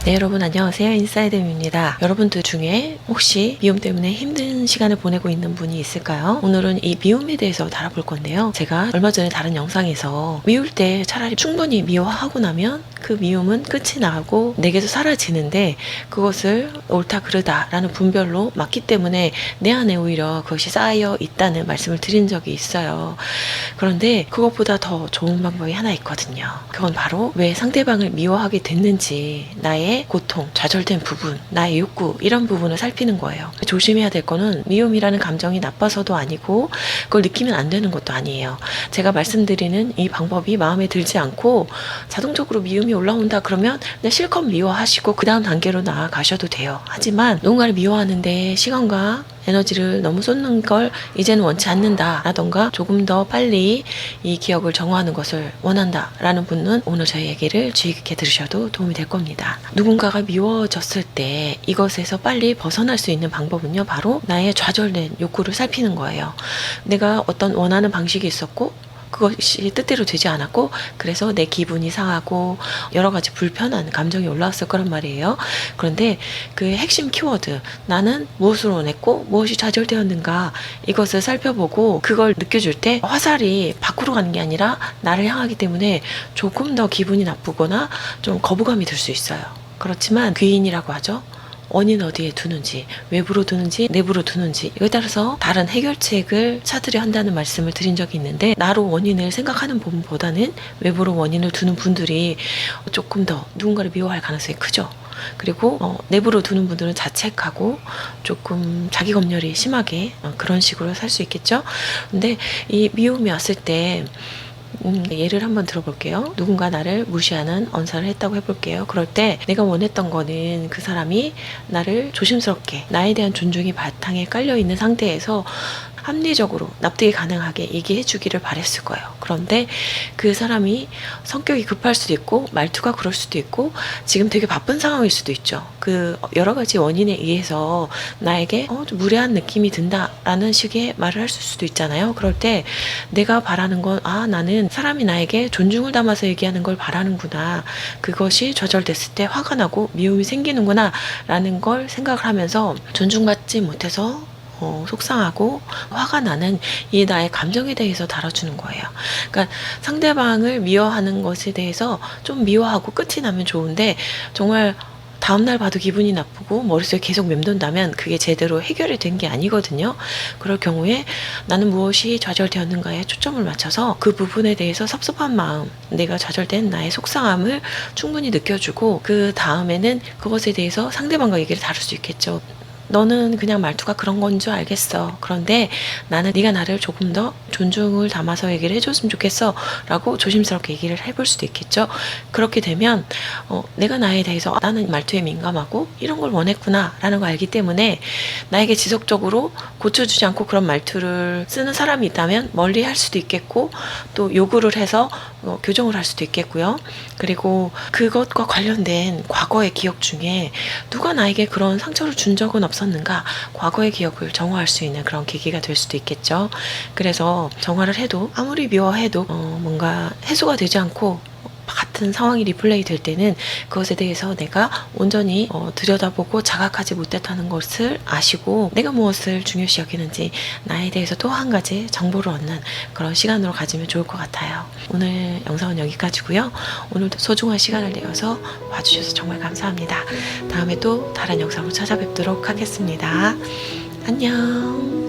네, 여러분 안녕하세요. 인사이드입니다. 여러분들 중에 혹시 미움 때문에 힘든 시간을 보내고 있는 분이 있을까요? 오늘은 이 미움에 대해서 다뤄볼 건데요. 제가 얼마 전에 다른 영상에서 미울 때 차라리 충분히 미워하고 나면 그 미움은 끝이 나고 내게서 사라지는데 그것을 옳다 그르다 라는 분별로 맞기 때문에 내 안에 오히려 그것이 쌓여 있다는 말씀을 드린 적이 있어요. 그런데 그것보다 더 좋은 방법이 하나 있거든요. 그건 바로 왜 상대방을 미워하게 됐는지, 나의 고통, 좌절된 부분, 나의 욕구, 이런 부분을 살피는 거예요. 조심해야 될 거는 미움이라는 감정이 나빠서도 아니고 그걸 느끼면 안 되는 것도 아니에요. 제가 말씀드리는 이 방법이 마음에 들지 않고 자동적으로 미움이 올라온다 그러면 그냥 실컷 미워하시고 그 다음 단계로 나아가셔도 돼요. 하지만 누군가를 미워하는데 시간과 에너지를 너무 쏟는 걸 이제는 원치 않는다 라던가 조금 더 빨리 이 기억을 정화하는 것을 원한다 라는 분은 오늘 저희 얘기를 주의 깊게 들으셔도 도움이 될 겁니다. 누군가가 미워졌을 때 이것에서 빨리 벗어날 수 있는 방법은요, 바로 나의 좌절된 욕구를 살피는 거예요. 내가 어떤 원하는 방식이 있었고 그것이 뜻대로 되지 않았고 그래서 내 기분이 상하고 여러 가지 불편한 감정이 올라왔을 거란 말이에요. 그런데 그 핵심 키워드, 나는 무엇을 원했고 무엇이 좌절되었는가, 이것을 살펴보고 그걸 느껴줄 때 화살이 밖으로 가는 게 아니라 나를 향하기 때문에 조금 더 기분이 나쁘거나 좀 거부감이 들 수 있어요. 그렇지만 귀인이라고 하죠. 원인 어디에 두는지, 외부로 두는지 내부로 두는지, 이거에 따라서 다른 해결책을 찾으려 한다는 말씀을 드린 적이 있는데, 나로 원인을 생각하는 부분보다는 외부로 원인을 두는 분들이 조금 더 누군가를 미워할 가능성이 크죠. 그리고 내부로 두는 분들은 자책하고 조금 자기 검열이 심하게 그런 식으로 살 수 있겠죠. 근데 이 미움이 왔을 때 예를 한번 들어볼게요. 누군가 나를 무시하는 언사를 했다고 해볼게요. 그럴 때 내가 원했던 거는 그 사람이 나를 조심스럽게, 나에 대한 존중이 바탕에 깔려있는 상태에서 합리적으로 납득이 가능하게 얘기해 주기를 바랬을 거예요. 그런데 그 사람이 성격이 급할 수도 있고 말투가 그럴 수도 있고 지금 되게 바쁜 상황일 수도 있죠. 그 여러 가지 원인에 의해서 나에게 좀 무례한 느낌이 든다라는 식의 말을 할 수도 있잖아요. 그럴 때 내가 바라는 건 나는 사람이 나에게 존중을 담아서 얘기하는 걸 바라는구나, 그것이 좌절됐을 때 화가 나고 미움이 생기는구나 라는 걸 생각을 하면서 존중받지 못해서 속상하고 화가 나는 이 나의 감정에 대해서 다뤄주는 거예요. 그러니까 상대방을 미워하는 것에 대해서 좀 미워하고 끝이 나면 좋은데, 정말 다음날 봐도 기분이 나쁘고 머릿속에 계속 맴돈다면 그게 제대로 해결이 된 게 아니거든요. 그럴 경우에 나는 무엇이 좌절되었는가에 초점을 맞춰서 그 부분에 대해서 섭섭한 마음, 내가 좌절된 나의 속상함을 충분히 느껴주고, 그 다음에는 그것에 대해서 상대방과 얘기를 다룰 수 있겠죠. 너는 그냥 말투가 그런 건 줄 알겠어. 그런데 나는 네가 나를 조금 더 존중을 담아서 얘기를 해줬으면 좋겠어 라고 조심스럽게 얘기를 해볼 수도 있겠죠. 그렇게 되면 내가 나에 대해서 나는 말투에 민감하고 이런 걸 원했구나 라는 걸 알기 때문에 나에게 지속적으로 고쳐주지 않고 그런 말투를 쓰는 사람이 있다면 멀리 할 수도 있겠고, 또 요구를 해서 교정을 할 수도 있겠고요. 그리고 그것과 관련된 과거의 기억 중에 누가 나에게 그런 상처를 준 적은 없었는가, 과거의 기억을 정화할 수 있는 그런 계기가 될 수도 있겠죠. 그래서 정화를 해도 아무리 미워해도 뭔가 해소가 되지 않고 같은 상황이 리플레이 될 때는 그것에 대해서 내가 온전히 들여다보고 자각하지 못했다는 것을 아시고 내가 무엇을 중요시 여기는지 나에 대해서 또 한 가지 정보를 얻는 그런 시간으로 가지면 좋을 것 같아요. 오늘 영상은 여기까지고요. 오늘도 소중한 시간을 내어서 봐주셔서 정말 감사합니다. 다음에 또 다른 영상으로 찾아뵙도록 하겠습니다. 안녕.